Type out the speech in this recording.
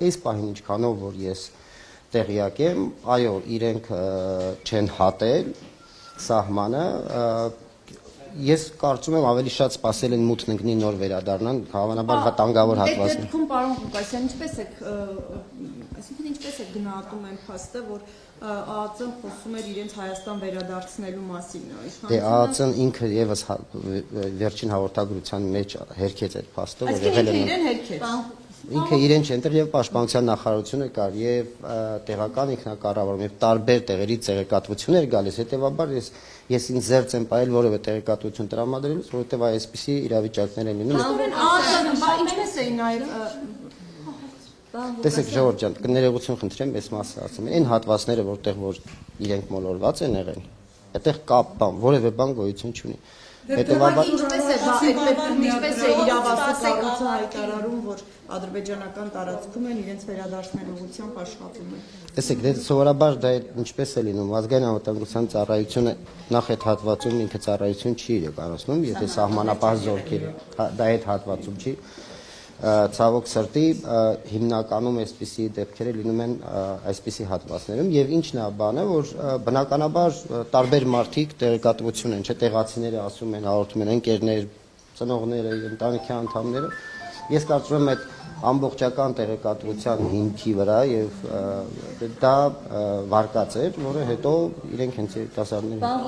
այս պահին ինչքանով որ ես տեղյակ եմ, այո, իրենք չեն հատել սահմանը, ես կարծում եմ ավելի շատ սպասել են մութն ընկնի նոր վերադառնան, հավանաբար վտանգավոր հատվածներ։ Դեպքում պարոն Ղուկասյան, ինչպես եք գնահատում այն փաստը, որ ԱԱԾ-ն խոսում էր իրենց Հայաստան վերադարձնելու մասին։ Դե ԱԱԾ-ն ինքը եւս վերջին հաղորդագրության մեջ հերքեց այդ փաստը, որ եղել է իրեն հերքեց։ Ինքը իրեն չէ, այնտեղ եւ պաշտպանության նախարարությունը կար եւ տեղական ինքնակառավարում եւ տարբեր տեղերից տեղեկատվություններ գալիս, հետեւաբար ես ինձ զերծ եմ պահել որևէ տեղեկատվություն տրամադրելուց, որովհետեւ այսպիսի իրավիճակներ են լինում։ Ինչպես էին այլ Տեսեք Ժողովուրդ ջան, ներողություն խնդրեմ, այս մասը ասեմ։ Այն հատվածները, որտեղ որ իրենք մոլորված են եղել, այդտեղ կա որևէ բան գոյություն չունի։ Հետևաբար ինչպես է իրավասու կառույցը հայտարարում, որ ադրբեջանական տարածքում են իրենց վերադարձնելու ուղղությամբ աշխատում են։ Տեսեք, սովորաբար դա ինչպես է լինում, ազգային անվտանգության ծառայությունը նախ այդ հատվածում ինքը ծառայություն չի իրականացնում, եթե սահմանապահ զորքերը դա այդ հատվածում չի։ Ցավոք սրտի հիմնականում այսպիսի դեպքերը լինում են այսպիսի հատվածներում եւ ինչն է բանը որ բնականաբար տարբեր մարդիկ տեղեկատվություն են, չէ, տեղացիները ասում են, հաղորդում են ընկերներ, ծնողները, ընտանիքի անդամները։ Ես կարծում եմ այդ ամբողջական տեղեկատվության հիմքի վրա եւ դա վարկած էր, որը հետո իրենք հենց երիտասարդները